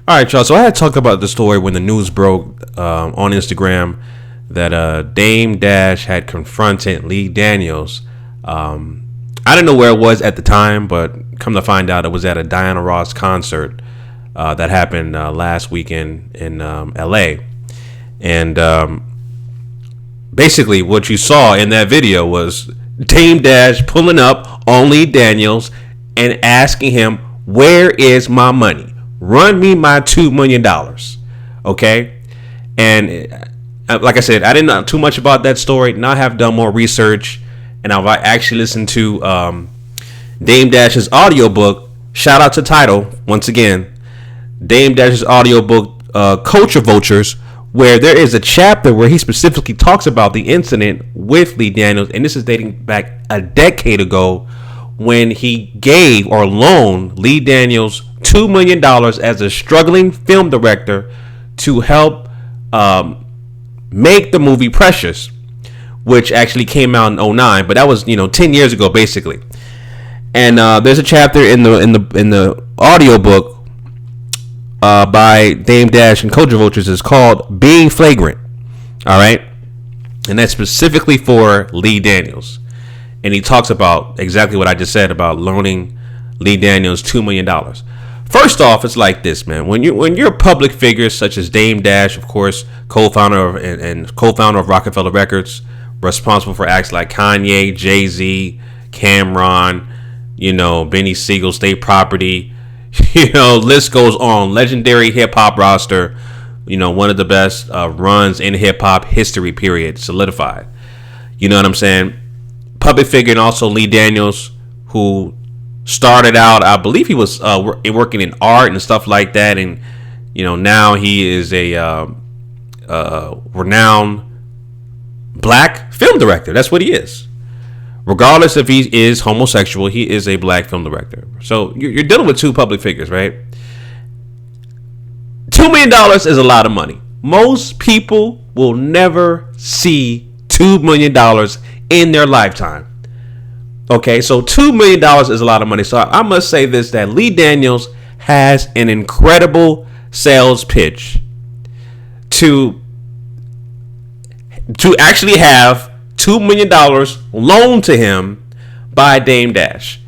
All right, y'all. So I had talked about the story when the news broke on Instagram that Dame Dash had confronted Lee Daniels. I didn't know where it was at the time, but come to find out, it was at a Diana Ross concert that happened last weekend in L.A. And basically, what you saw in that video was Dame Dash pulling up on Lee Daniels and asking him, "Where is my money? Run me my $2 million. Okay?" And like I said, I didn't know too much about that story. Now I have done more research, and I've actually listened to Dame Dash's audiobook. Shout out to Tidal once again. Dame Dash's audiobook, Culture Vultures, where there is a chapter where he specifically talks about the incident with Lee Daniels, and this is dating back a decade ago, when he gave or loaned Lee Daniels $2 million as a struggling film director to help make the movie Precious, which actually came out in 2009, but that was 10 years ago basically. And there's a chapter in the audiobook by Dame Dash and Culture Vultures is called Being Flagrant. All right, and that's specifically for Lee Daniels. And he talks about exactly what I just said about loaning Lee Daniels $2 million. First off, it's like this, man. When you're public figures such as Dame Dash, of course, co-founder of Rockefeller Records, responsible for acts like Kanye, Jay-Z, Cameron, Benny Siegel, State Property, list goes on. Legendary hip hop roster, one of the best runs in hip hop history, period, solidified. You know what I'm saying? Public figure, and also Lee Daniels, who started out, I believe he was working in art and stuff like that, and now he is a renowned black film director. That's what he is. Regardless if he is homosexual, he is a black film director. So you're dealing with two public figures, right? $2 million is a lot of money. Most people will never see $2 million in their lifetime. Okay, so $2 million is a lot of money. So I must say this, that Lee Daniels has an incredible sales pitch to actually have $2 million loaned to him by Dame Dash.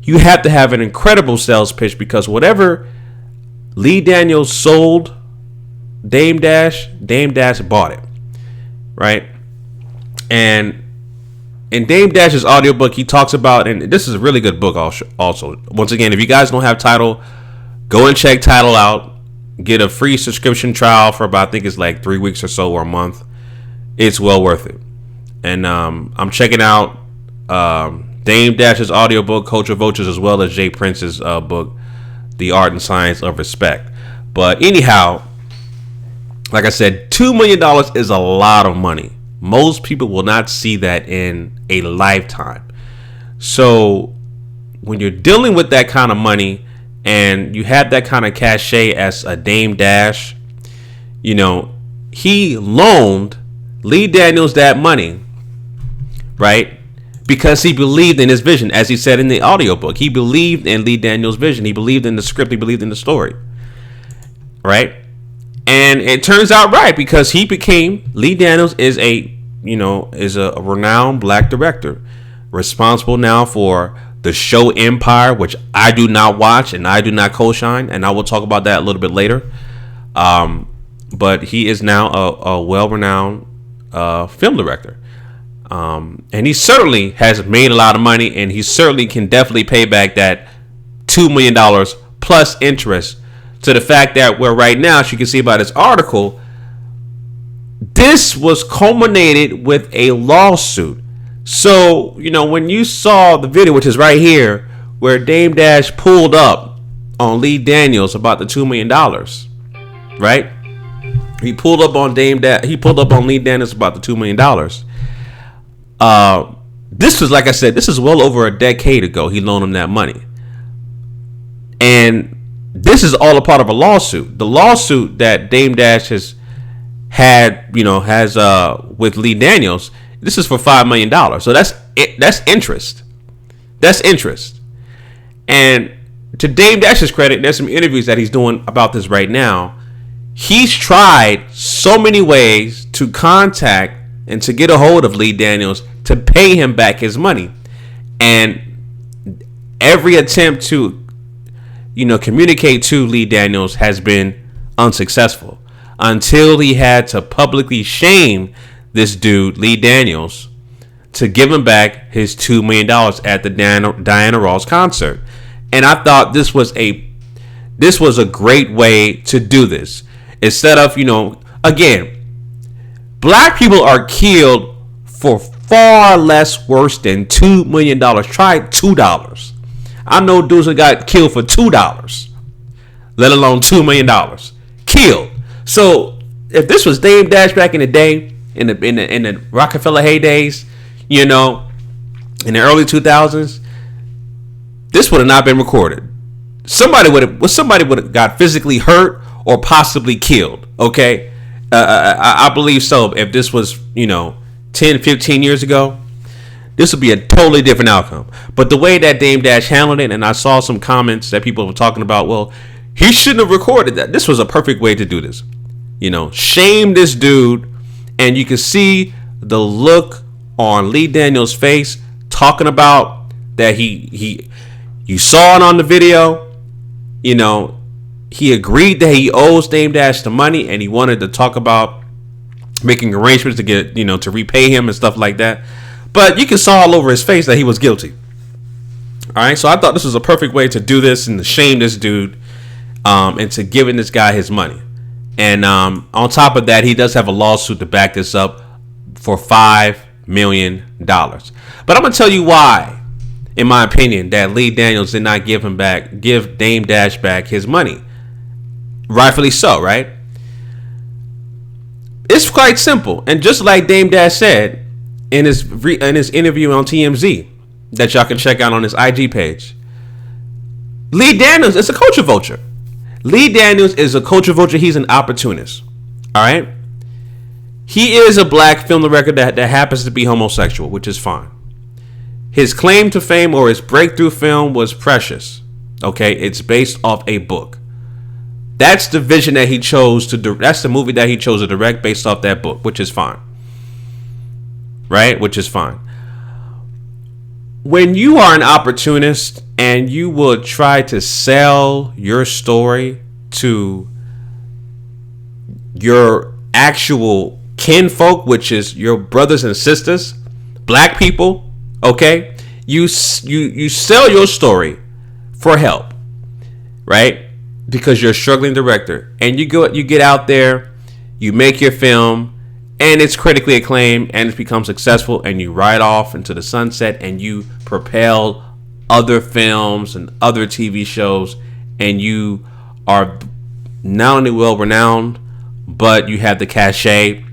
You have to have an incredible sales pitch, because whatever Lee Daniels sold Dame Dash bought it, right? And in Dame Dash's audiobook, he talks about, and this is a really good book also. Once again, if you guys don't have Tidal, go and check Tidal out. Get a free subscription trial for about, I think it's like 3 weeks or so, or a month. It's well worth it. And I'm checking out Dame Dash's audiobook, Culture Vultures, as well as Jay Prince's book, The Art and Science of Respect. But anyhow, like I said, $2 million is a lot of money. Most people will not see that in a lifetime. So when you're dealing with that kind of money and you have that kind of cachet as a Dame Dash, he loaned Lee Daniels that money, right? Because he believed in his vision. As he said in the audiobook, he believed in Lee Daniels' vision. He believed in the script. He believed in the story, right? And it turns out right, because Lee Daniels is a renowned black director, responsible now for the show Empire, which I do not watch and I do not co-sign, and I will talk about that a little bit later. But he is now a well-renowned film director. And he certainly has made a lot of money, and he certainly can definitely pay back that $2 million plus interest, to the fact that where right now, as you can see by this article, this was culminated with a lawsuit. So, when you saw the video, which is right here, where Dame Dash pulled up on Lee Daniels about the $2 million, right? He pulled up on Lee Daniels about the $2 million. This was, like I said, this is well over a decade ago. He loaned him that money. And this is all a part of a lawsuit. The lawsuit that Dame Dash has with Lee Daniels, this is for $5 million. So that's interest. That's interest. And to Dame Dash's credit, there's some interviews that he's doing about this right now. He's tried so many ways to contact and to get a hold of Lee Daniels to pay him back his money. And every attempt to, communicate to Lee Daniels has been unsuccessful until he had to publicly shame this dude, Lee Daniels, to give him back his $2 million at the Diana Ross concert. And I thought this was a great way to do this. Instead of, again, black people are killed for far less worse than $2 million. Try $2. I know dudes that got killed for $2, let alone $2 million. Killed. So if this was Dame Dash back in the day, in the Rockefeller heydays, in the early 2000s, this would have not been recorded. Somebody would have got physically hurt or possibly killed. Okay, I believe so. If this was 10, 15 years ago, this would be a totally different outcome. But the way that Dame Dash handled it, and I saw some comments that people were talking about, well, he shouldn't have recorded that. This was a perfect way to do this. Shame this dude, and you can see the look on Lee Daniels' face talking about that you saw it on the video. He agreed that he owes Dame Dash the money, and he wanted to talk about making arrangements to get, to repay him and stuff like that. But you can saw all over his face that he was guilty. All right, so I thought this was a perfect way to do this and to shame this dude, and to giving this guy his money. And on top of that, he does have a lawsuit to back this up for $5 million. But I'm gonna tell you why, in my opinion, that Lee Daniels did not give Dame Dash back his money. Rightfully so, right? It's quite simple, and just like Dame Dash said in his interview on TMZ that y'all can check out on his IG page, Lee Daniels is a culture vulture. Lee Daniels is a culture vulture. He's an opportunist. All right. He is a black film director that happens to be homosexual, which is fine. His claim to fame or his breakthrough film was Precious. Okay. It's based off a book. That's the vision that he chose to do. That's the movie that he chose to direct based off that book, which is fine. Right? Which is fine. When you are an opportunist and you will try to sell your story to your actual kinfolk, which is your brothers and sisters, black people, okay? You sell your story for help, right? Because you're a struggling director, and you get out there, you make your film, and it's critically acclaimed, and it becomes successful, and you ride off into the sunset, and you propel other films and other TV shows, and you are not only well renowned, but you have the cachet,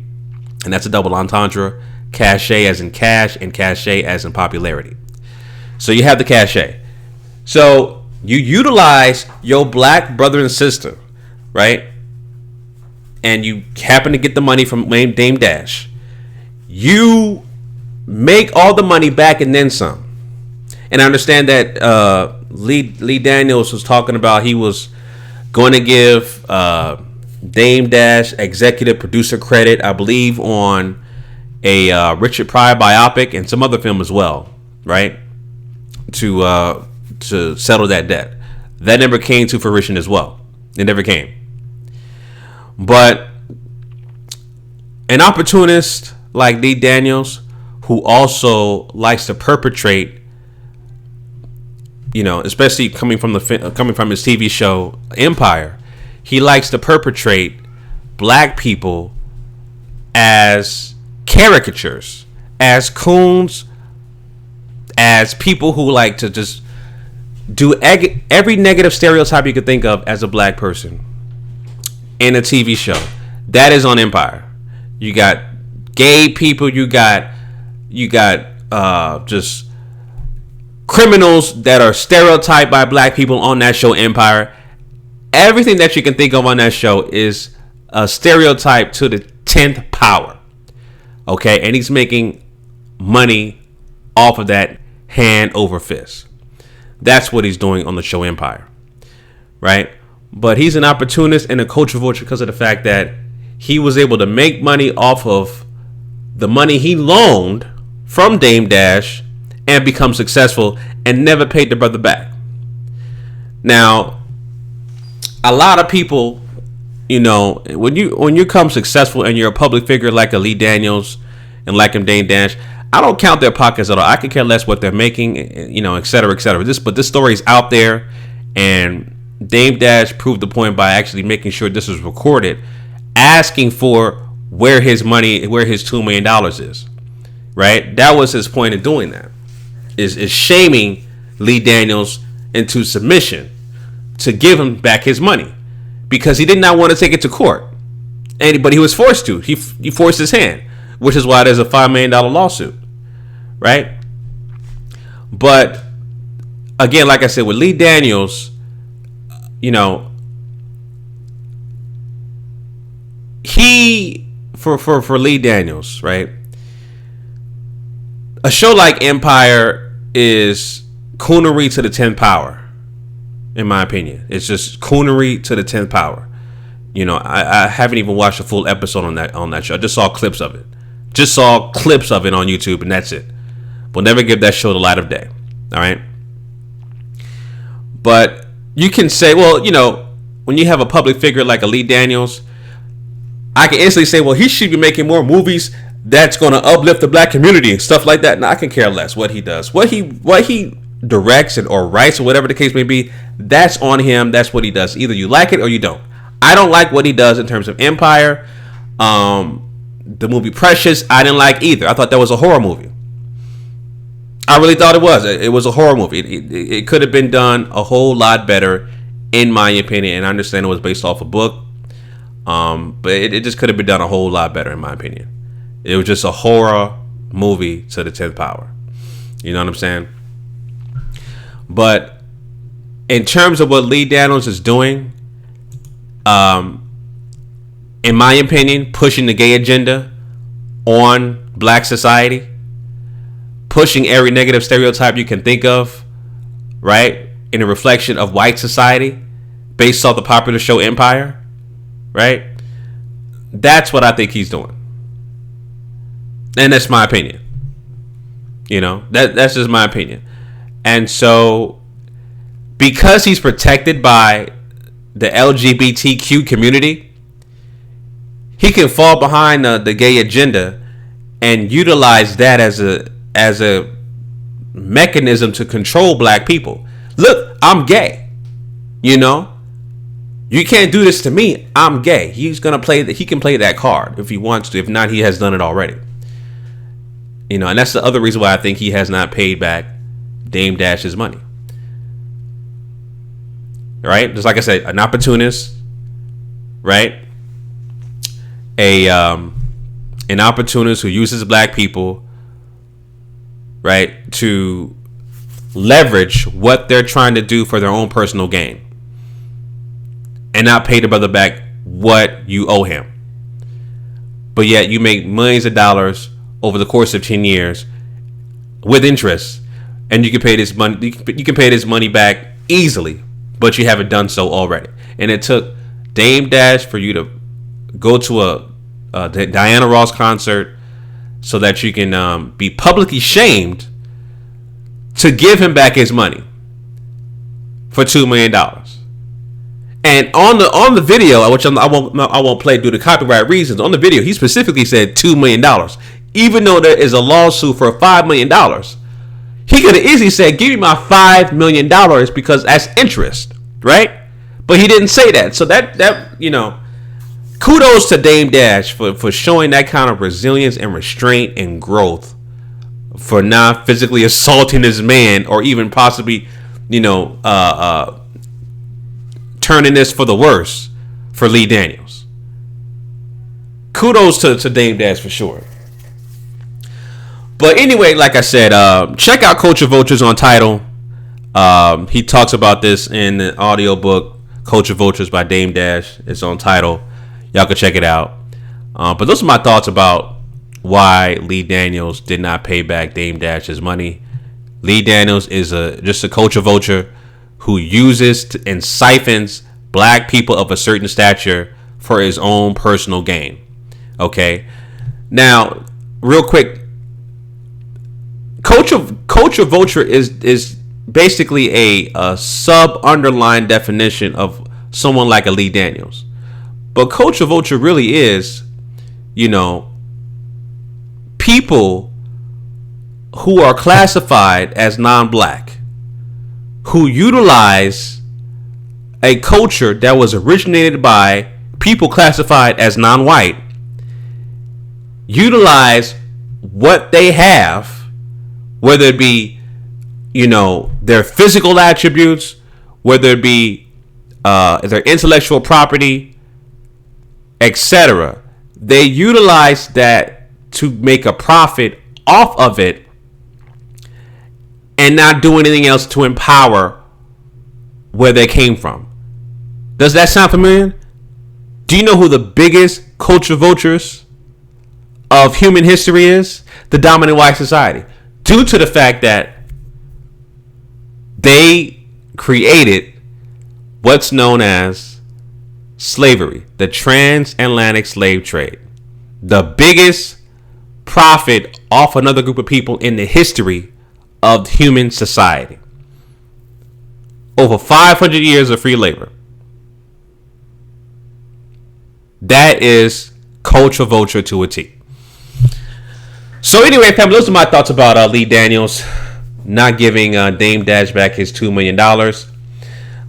and that's a double entendre. Cachet as in cash, and cachet as in popularity. So you have the cachet. So you utilize your black brother and sister, right? And you happen to get the money from Dame Dash. You make all the money back and then some. And I understand that Lee Daniels was talking about he was going to give Dame Dash executive producer credit, I believe, on a Richard Pryor biopic and some other film as well, right? To settle that debt. That never came to fruition as well. It never came. But an opportunist like Lee Daniels, who also likes to perpetrate, especially coming from his TV show Empire, he likes to perpetrate black people as caricatures, as coons, as people who like to just do every negative stereotype you could think of as a black person in a TV show. That is on Empire. You got gay people, you got just criminals that are stereotyped by black people on that show Empire. Everything that you can think of on that show is a stereotype to the 10th power. Okay, and he's making money off of that hand over fist. That's what he's doing on the show Empire. right? But he's an opportunist and a culture vulture because of the fact that he was able to make money off of the money he loaned from Dame Dash and become successful and never paid the brother back. Now, a lot of people, you know, when you come successful and you're a public figure like a Lee Daniels and like him Dame Dash, I don't count their pockets at all. I could care less what they're making, you know, et cetera, et cetera. But this story is out there, and Dame Dash proved the point by actually making sure this was recorded, asking for where his $2 million is, right? That was his point in doing that, is shaming Lee Daniels into submission to give him back his money, because he did not want to take it to court, but he was forced to. He forced his hand, which is why there's a $5 million lawsuit, right? But again, like I said, with Lee Daniels, you know, for Lee Daniels, right? A show like Empire is coonery to the 10th power, in my opinion. It's just coonery to the 10th power. You know, I haven't even watched a full episode on that show. I just saw clips of it. On YouTube, and that's it. We'll never give that show the light of day. All right. But you can say, well, you know, when you have a public figure like a Lee Daniels, I can instantly say, well, he should be making more movies that's going to uplift the black community and stuff like that. Now, I can care less what he does. What he directs or writes or whatever the case may be, that's on him. That's what he does. Either you like it or you don't. I don't like what he does in terms of Empire. The movie Precious, I didn't like either. I thought that was a horror movie. I really thought it was. It was a horror movie. It could have been done a whole lot better, in my opinion. And I understand it was based off a book. But it just could have been done a whole lot better, in my opinion. It was just a horror movie to the 10th power. You know what I'm saying? But in terms of what Lee Daniels is doing, in my opinion, pushing the gay agenda on black society, pushing every negative stereotype you can think of, right, in a reflection of white society based off the popular show Empire, right? That's what I think he's doing. And that's my opinion. You know, that's just my opinion. And so, because he's protected by the LGBTQ community, he can fall behind the gay agenda and utilize that as a mechanism to control black people. Look, I'm gay. You know, you can't do this to me. I'm gay. He can play that card if he wants to. If not, he has done it already. You know, and that's the other reason why I think he has not paid back Dame Dash's money. Right? Just like I said, an opportunist, right? An opportunist who uses black people, right, to leverage what they're trying to do for their own personal gain, and not pay the brother back what you owe him. But yet you make millions of dollars over the course of 10 years with interest, and you can pay this money. You can pay this money back easily, but you haven't done so already. And it took Dame Dash for you to go to a Diana Ross concert so that you can be publicly shamed to give him back his money for $2 million. And on the video, which I won't play due to copyright reasons, on the video he specifically said $2 million, even though there is a lawsuit for $5 million. He could have easily said, "Give me my $5 million because that's interest," right? But he didn't say that. So that you know, kudos to Dame Dash for showing that kind of resilience and restraint and growth, for not physically assaulting this man or even possibly, you know, turning this for the worse for Lee Daniels. Kudos to Dame Dash for sure. But anyway, like I said, check out Culture Vultures on Tidal. He talks about this in the audiobook Culture Vultures by Dame Dash. It's on Tidal. Y'all can check it out. But those are my thoughts about why Lee Daniels did not pay back Dame Dash's money. Lee Daniels is just a culture vulture who uses and siphons black people of a certain stature for his own personal gain. Okay, now real quick, culture vulture is basically a sub underlying definition of someone like a Lee Daniels, but culture vulture really is, people who are classified as non-black, who utilize a culture that was originated by people classified as non-white, utilize what they have, whether it be, their physical attributes, whether it be their intellectual property, etc. They utilize that to make a profit off of it and not do anything else to empower where they came from. Does that sound familiar? Do you know who the biggest culture vultures of human history is? The dominant white society. Due to the fact that they created what's known as slavery, the transatlantic slave trade. The biggest profit off another group of people in the history of human society. Over 500 years of free labor. That is culture vulture to a T. So anyway, family, those are my thoughts about Lee Daniels not giving Dame Dash back his $2 million.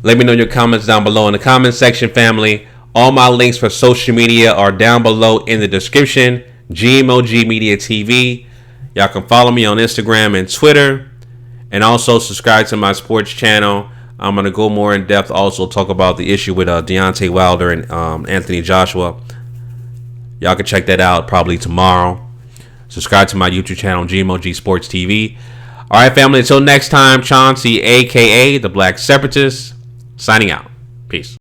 Let me know your comments down below in the comment section, family. All my links for social media are down below in the description. GMOGMediaTV. Y'all can follow me on Instagram and Twitter. And also subscribe to my sports channel. I'm going to go more in depth, also talk about the issue with Deontay Wilder and Anthony Joshua. Y'all can check that out probably tomorrow. Subscribe to my YouTube channel, GMOG Sports TV. All right, family, until next time, Chauncey, a.k.a. the Black Separatist, signing out. Peace.